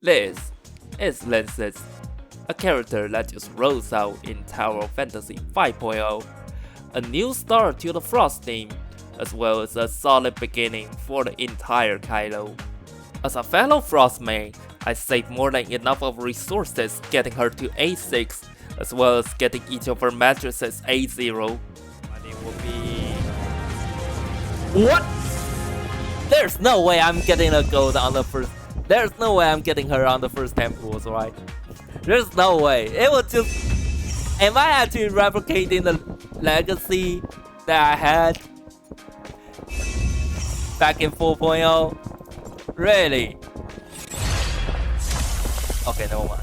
This is Lyncis, a character that just rolls out in Tower of Fantasy 5.0, a new start to the Frost team, as well as a solid beginning for the entire Kylo. As a fellow Frost main, I saved more than enough of resources getting her to A6, as well as getting each of her mattresses A0. And it will be... What? There's no way I'm getting a gold on the first... There's no way I'm getting her on the first 10 pools, right? There's no way. It was just... Am I actually replicating the legacy that I had back in 4.0? Really? Okay, never mind.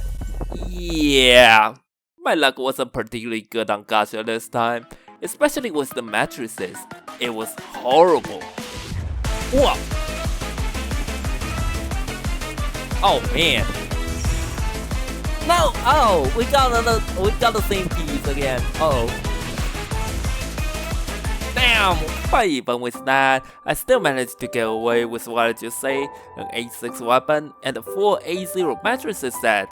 Yeah, my luck wasn't particularly good on Gacha this time, especially with the mattresses. It was horrible. Whoa! Oh man! No! Oh, we got the same piece again. Uh oh. Damn! But even with that, I still managed to get away with what I just say, an A6 weapon and a full A0 mattresses set.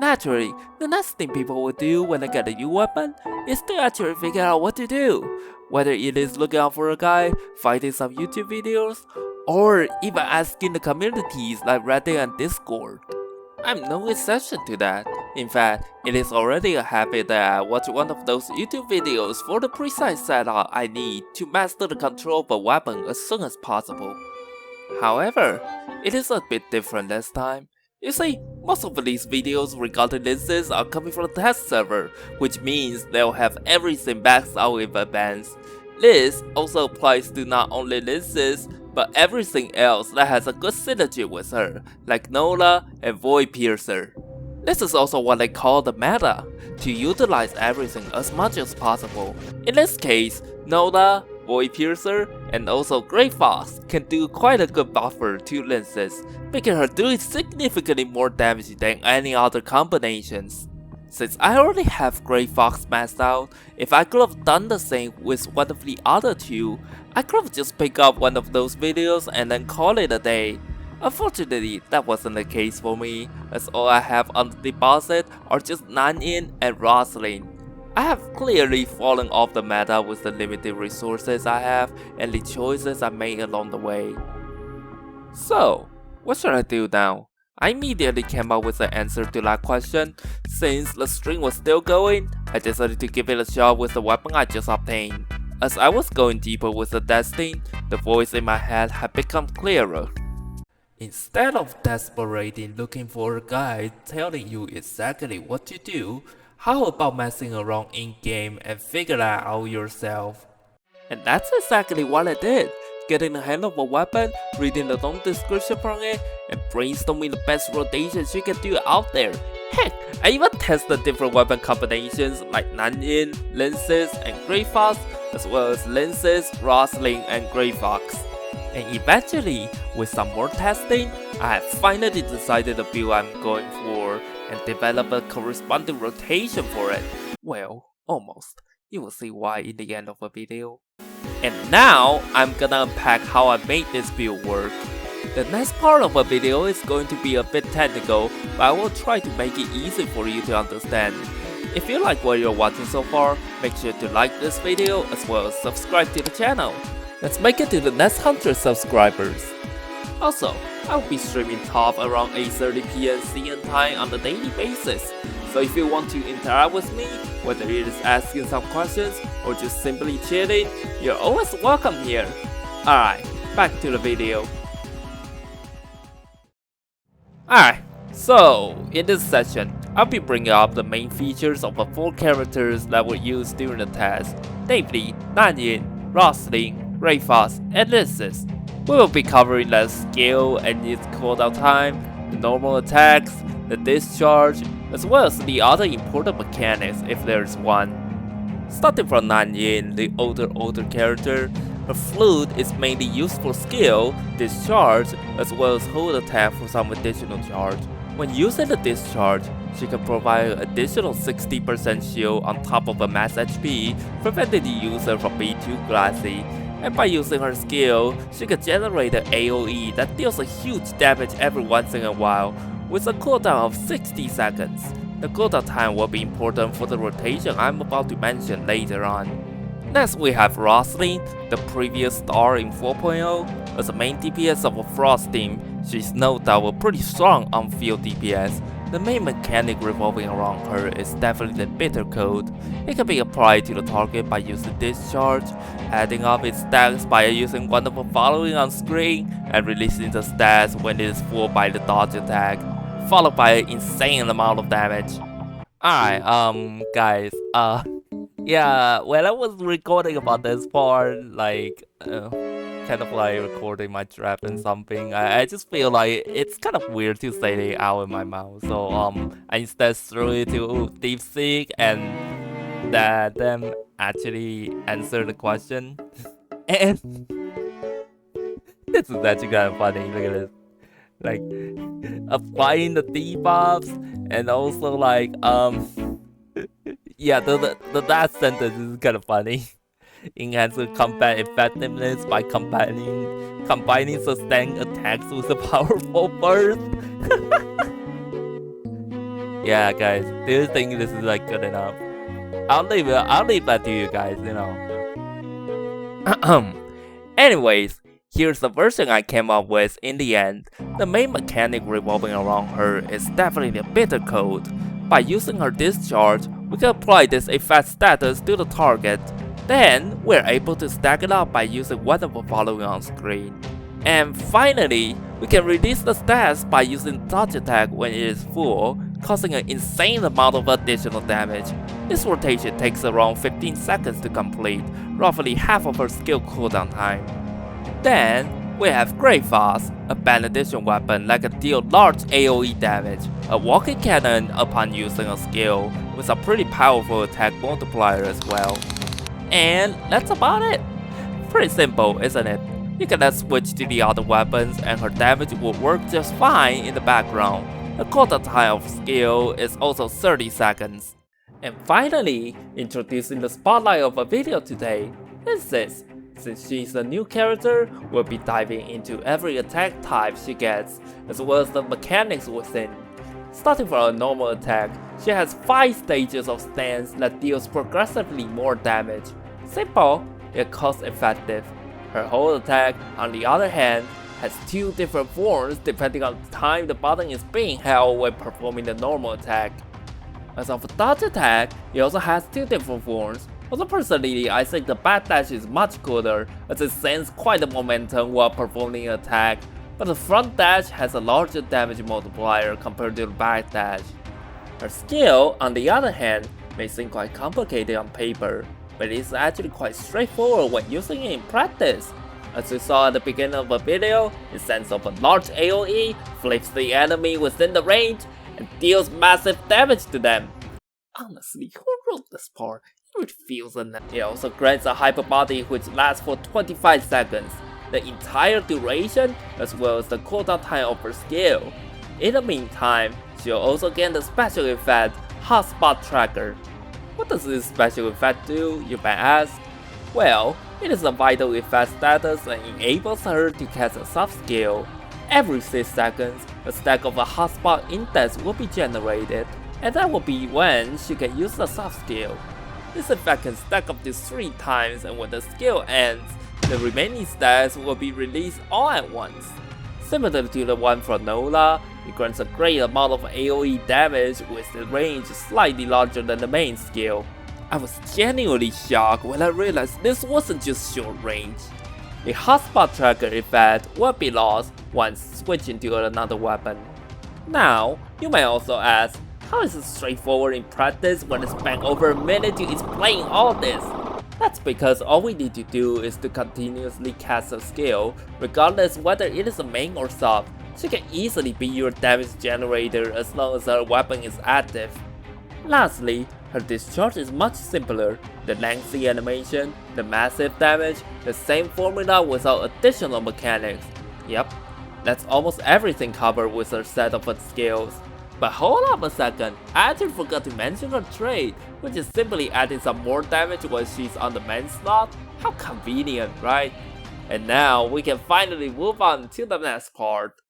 Naturally, the next thing people will do when they get a new weapon is to actually figure out what to do. Whether it is looking out for a guy, finding some YouTube videos, or even asking the communities like Reddit and Discord. I'm no exception to that. In fact, it is already a habit that I watch one of those YouTube videos for the precise setup I need to master the control of a weapon as soon as possible. However, it is a bit different this time. You see, most of these videos regarding Lyncis are coming from the test server, which means they'll have everything backed out in advance. This also applies to not only Lyncis, but everything else that has a good synergy with her, like Nola and Void Piercer. This is also what they call the meta, to utilize everything as much as possible. In this case, Nola, Void Piercer, and also Grey Fox can do quite a good buffer to Lyncis, making her do significantly more damage than any other combinations. Since I already have Grey Fox maxed out, if I could have done the same with one of the other two, I could have just picked up one of those videos and then call it a day. Unfortunately, that wasn't the case for me, as all I have on the deposit are just Nanyin and Rosling. I have clearly fallen off the meta with the limited resources I have and the choices I made along the way. So, what should I do now? I immediately came up with an answer to that question. Since the stream was still going, I decided to give it a shot with the weapon I just obtained. As I was going deeper with the testing, the voice in my head had become clearer. Instead of desperately looking for a guide telling you exactly what to do, how about messing around in-game and figure that out yourself? And that's exactly what I did. Getting the hang of a weapon, reading the long description from it, and brainstorming the best rotations you can do out there. Heck, I even tested different weapon combinations like Nanyin, Lyncis, and Grey Fox, as well as Lyncis, Rosling, and Grey Fox. And eventually, with some more testing, I have finally decided the build I'm going for and developed a corresponding rotation for it. Well, almost. You will see why in the end of the video. And now, I'm gonna unpack how I made this build work. The next part of the video is going to be a bit technical, but I will try to make it easy for you to understand. If you like what you're watching so far, make sure to like this video as well as subscribe to the channel. Let's make it to the next 100 subscribers. Also, I will be streaming top around 8:30 PM CN time on a daily basis. So if you want to interact with me, whether it is asking some questions or just simply chilling, you're always welcome here. Alright, back to the video. Alright, so in this session, I'll be bringing up the main features of the 4 characters that were used during the test, namely Nanyin, Rosling, Grey Fox, and Lyncis. We will be covering the skill and its cooldown time, the normal attacks, the discharge, as well as the other important mechanics if there is one. Starting from Nanyin, the older character, her flute is mainly used for skill, discharge, as well as hold attack for some additional charge. When using the discharge, she can provide an additional 60% shield on top of a max HP, preventing the user from being too glassy. And by using her skill, she can generate an AoE that deals a huge damage every once in a while, with a cooldown of 60 seconds. The cooldown time will be important for the rotation I'm about to mention later on. Next we have Roslyn, the previous star in 4.0. As the main DPS of a Frost team, she's no doubt pretty strong on field DPS. The main mechanic revolving around her is definitely the bitter code. It can be applied to the target by using discharge, adding up its stacks by using one of the following on screen, and releasing the stats when it is full by the dodge attack, followed by an insane amount of damage. Alright, guys, yeah, when I was recording about this part, kind of like recording my trap and something, I just feel like it's kind of weird to say it out in my mouth. So I instead threw it to DeepSeek and let them actually answer the question. And this is actually kind of funny. Look at this, like applying the debuffs and also like yeah, the last sentence is kind of funny. Enhancing combat effectiveness by combining sustained attacks with a powerful burst. Yeah, guys, do you think this is like good enough? I'll leave that to you guys, you know. Anyways, here's the version I came up with in the end. The main mechanic revolving around her is definitely a bitter code. By using her discharge, we can apply this effect status to the target. Then, we're able to stack it up by using one of the following on screen. And finally, we can release the stats by using dodge attack when it is full, causing an insane amount of additional damage. This rotation takes around 15 seconds to complete, roughly half of her skill cooldown time. Then, we have Great Fast, a benediction weapon that can deal large AoE damage, a walking cannon upon using a skill, with a pretty powerful attack multiplier as well. And that's about it. Pretty simple, isn't it? You can then switch to the other weapons and her damage will work just fine in the background. The cooldown time of skill is also 30 seconds. And finally, introducing the spotlight of a video today, Lyncis. Since she's a new character, we'll be diving into every attack type she gets, as well as the mechanics within. Starting from a normal attack, she has 5 stages of stance that deals progressively more damage. Simple, yet cost effective. Her whole attack, on the other hand, has 2 different forms depending on the time the button is being held when performing the normal attack. As of the dodge attack, it also has 2 different forms. Also personally, I think the backdash is much cooler, as it sends quite a momentum while performing an attack, but the front dash has a larger damage multiplier compared to the backdash. Her skill, on the other hand, may seem quite complicated on paper, but it is actually quite straightforward when using it in practice. As we saw at the beginning of the video, it sends off a large AoE, flips the enemy within the range, and deals massive damage to them. Honestly, who wrote this part? It feels unnatural. It also grants a hyper body which lasts for 25 seconds, the entire duration, as well as the cooldown time of her skill. In the meantime, she'll also gain the special effect, Hotspot Tracker. What does this special effect do, you may ask? Well, it is a vital effect status and enables her to cast a sub-skill. Every 6 seconds, a stack of a Hotspot index will be generated, and that will be when she can use the sub-skill. This effect can stack up to 3 times, and when the skill ends, the remaining stacks will be released all at once. Similar to the one from Nola, it grants a great amount of AoE damage with the range slightly larger than the main skill. I was genuinely shocked when I realized this wasn't just short range. The Hotspot Tracker effect will be lost once switching to another weapon. Now, you may also ask, how is it straightforward in practice when it spent over a minute to explain all this? That's because all we need to do is to continuously cast a skill, regardless whether it is a main or sub. She can easily be your damage generator as long as her weapon is active. Lastly, her discharge is much simpler. The lengthy animation, the massive damage, the same formula without additional mechanics. Yep, that's almost everything covered with her set of skills. But hold up a second, I actually forgot to mention her trait, which is simply adding some more damage when she's on the main slot. How convenient, right? And now we can finally move on to the next part.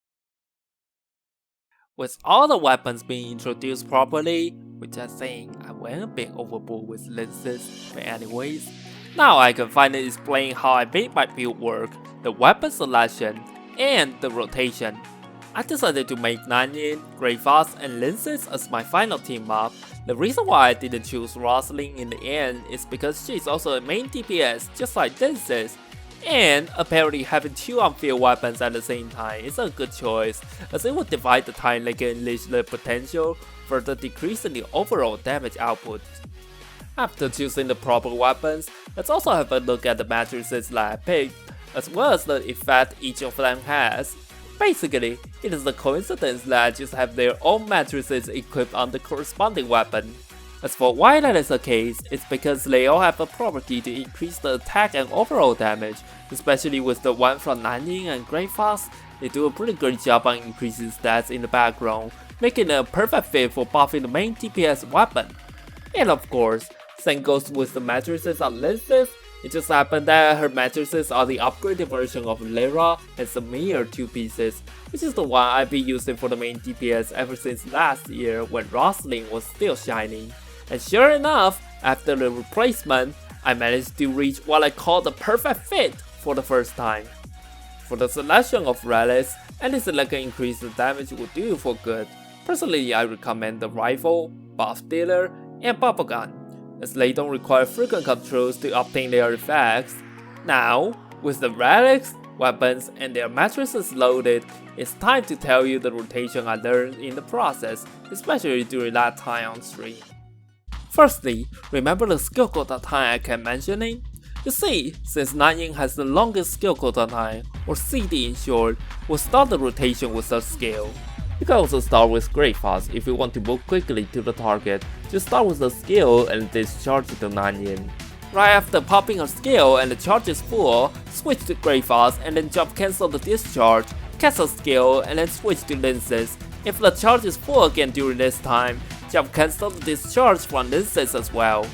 With all the weapons being introduced properly, which I think I went a bit overboard with Lyncis, but anyways, now I can finally explain how I made my build work, the weapon selection, and the rotation. I decided to make Nanyin, Greyfast, and Lyncis as my final team up. The reason why I didn't choose Rosalind in the end is because she's also a main DPS just like Lyncis. And apparently having two on-field weapons at the same time is a good choice, as it will divide the time they can unleash their potential, further decreasing the overall damage output. After choosing the proper weapons, let's also have a look at the matrices that I picked, as well as the effect each of them has. Basically, it is a coincidence that I just have their own matrices equipped on the corresponding weapon. As for why that is the case, it's because they all have a property to increase the attack and overall damage, especially with the one from Nanyin and Greyfast. They do a pretty great job on increasing stats in the background, making it a perfect fit for buffing the main DPS weapon. And of course, same goes with the matrices on Lyncis. It just happened that her matrices are the upgraded version of Lyra and Samir 2 pieces, which is the one I've been using for the main DPS ever since last year when Rosalind was still shining. And sure enough, after the replacement, I managed to reach what I call the perfect fit for the first time. For the selection of relics, anything that can increase the damage will do for good. Personally, I recommend the rifle, buff dealer, and bubble gun, as they don't require frequent controls to obtain their effects. Now, with the relics, weapons, and their matrices loaded, it's time to tell you the rotation I learned in the process, especially during that time on stream. Firstly, remember the skill cooldown time I kept mentioning? You see, since Nanyin has the longest skill cooldown time, or CD in short, we'll start the rotation with her skill. You can also start with Greyfast if you want to move quickly to the target. Just start with the skill and discharge it to Nanyin. Right after popping her skill and the charge is full, switch to Greyfast and then jump cancel the discharge, cast her skill and then switch to Lyncis. If the charge is full again during this time, jump cancel the discharge from Lyncis as well.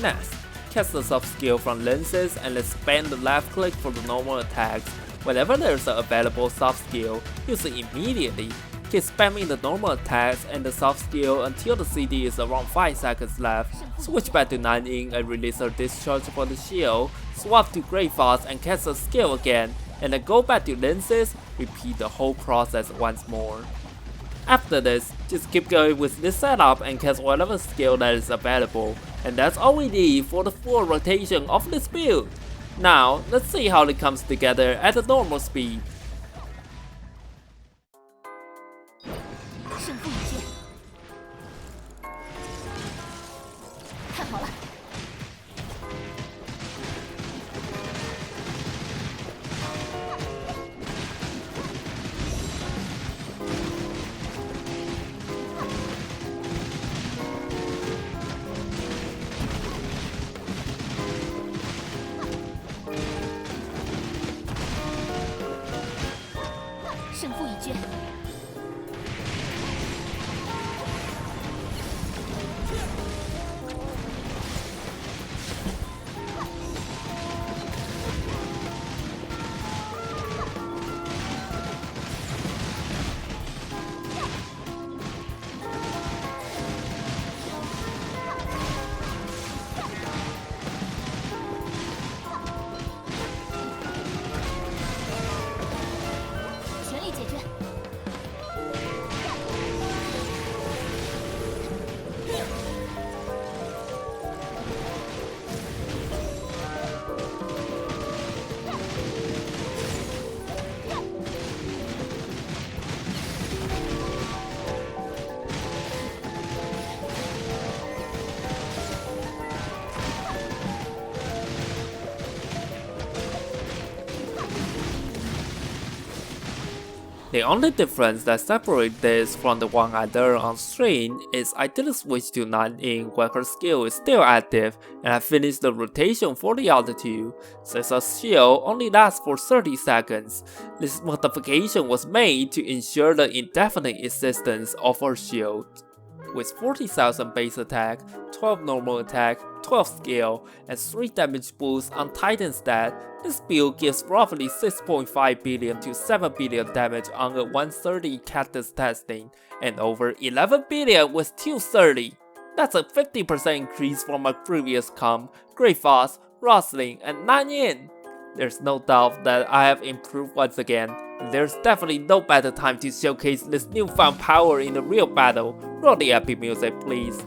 Next, cast the sub skill from Lyncis and then spam the left click for the normal attacks. Whenever there is an available sub skill, use it immediately. Keep spamming the normal attacks and the soft skill until the CD is around 5 seconds left. Switch back to Nanyin and release her discharge for the shield. Swap to Greyfast and cast her skill again, and then go back to Lyncis. Repeat the whole process once more. After this, just keep going with this setup and cast whatever skill that is available. And that's all we need for the full rotation of this build. Now, let's see how it comes together at the normal speed. 胜负已决，看好了。胜负已决。 全力解决。The only difference that separates this from the one I learned on stream is I didn't switch to Nanyin when her skill is still active, and I finished the rotation for the other two, since her shield only lasts for 30 seconds. This modification was made to ensure the indefinite existence of her shield. with 40,000 base attack, 12 normal attack, 12 skill, and 3 damage boosts on Titan stat. This build gives roughly 6.5 billion to 7 billion damage on a 130 cactus testing, and over 11 billion with 230. That's a 50% increase from my previous comp, Great Foss, Rosling, and Nanyin. There's no doubt that I have improved once again, and there's definitely no better time to showcase this newfound power in a real battle. Roll the epic music, please.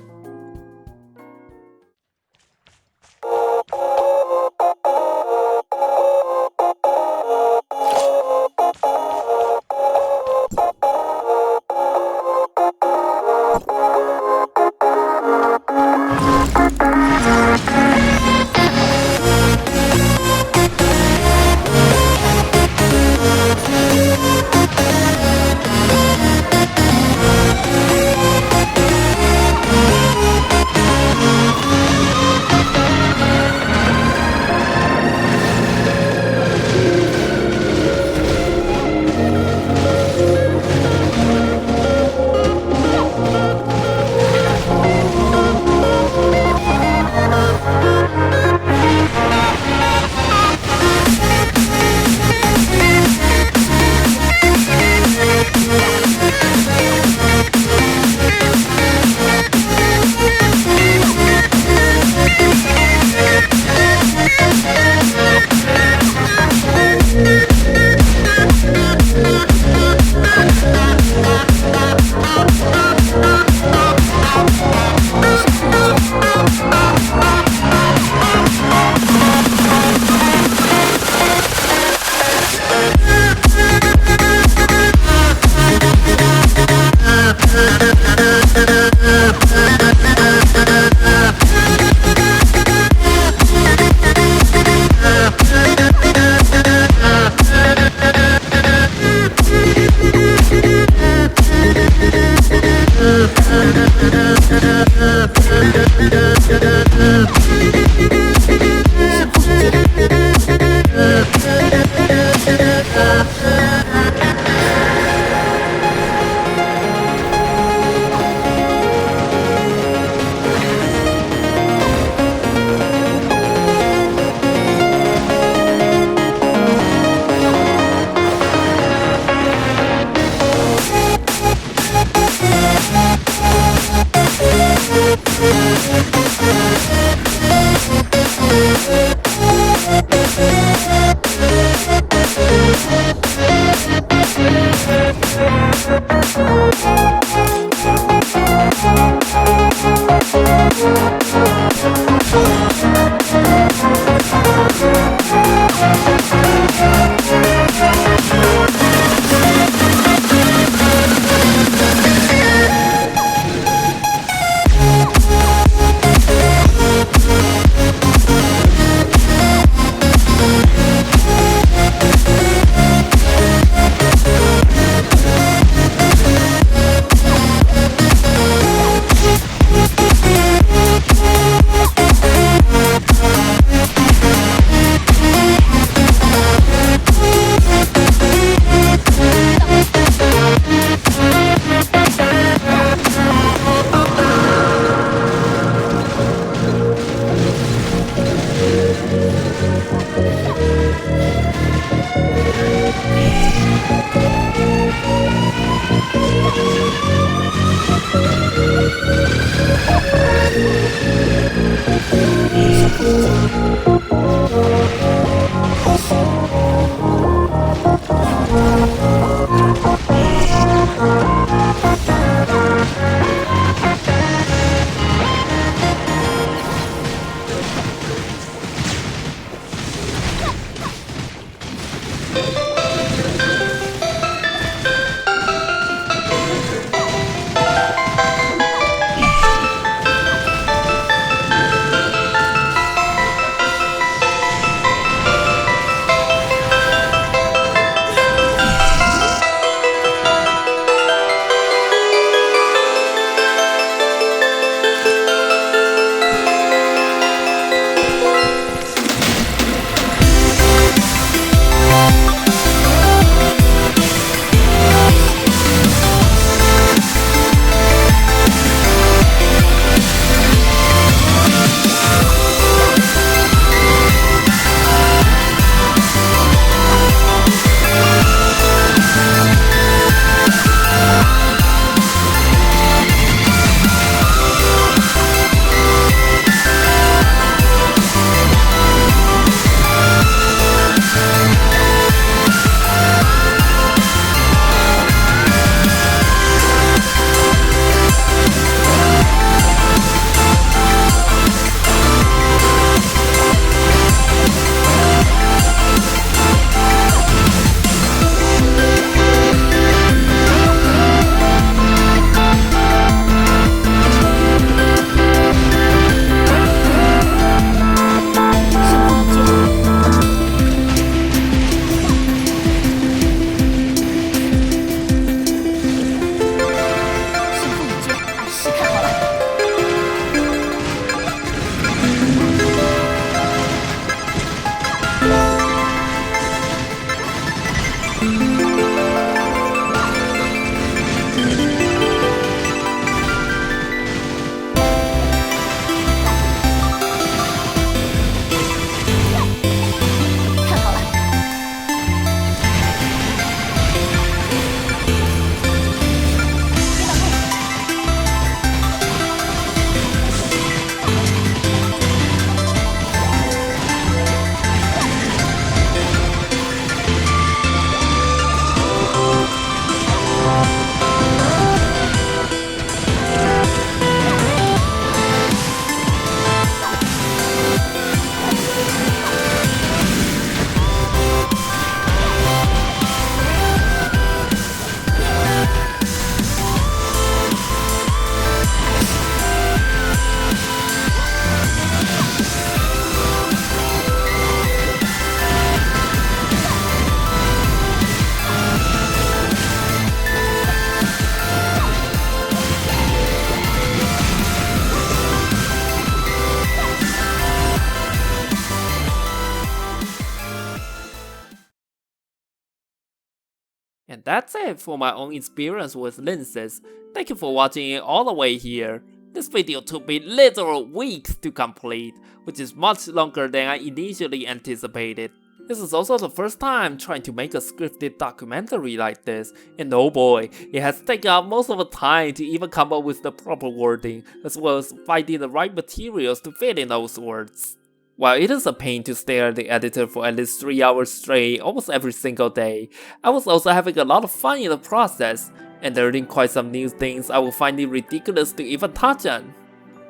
And that's it for my own experience with Lyncis. Thank you for watching it all the way here. This video took me literal weeks to complete, which is much longer than I initially anticipated. This is also the first time trying to make a scripted documentary like this, and oh boy, it has taken up most of the time to even come up with the proper wording, as well as finding the right materials to fit in those words. While it is a pain to stare at the editor for at least 3 hours straight almost every single day, I was also having a lot of fun in the process, and learning quite some new things I will find it ridiculous to even touch on.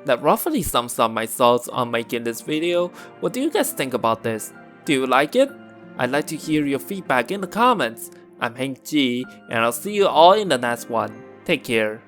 That roughly sums up my thoughts on making this video. What do you guys think about this? Do you like it? I'd like to hear your feedback in the comments. I'm Hank G, and I'll see you all in the next one. Take care.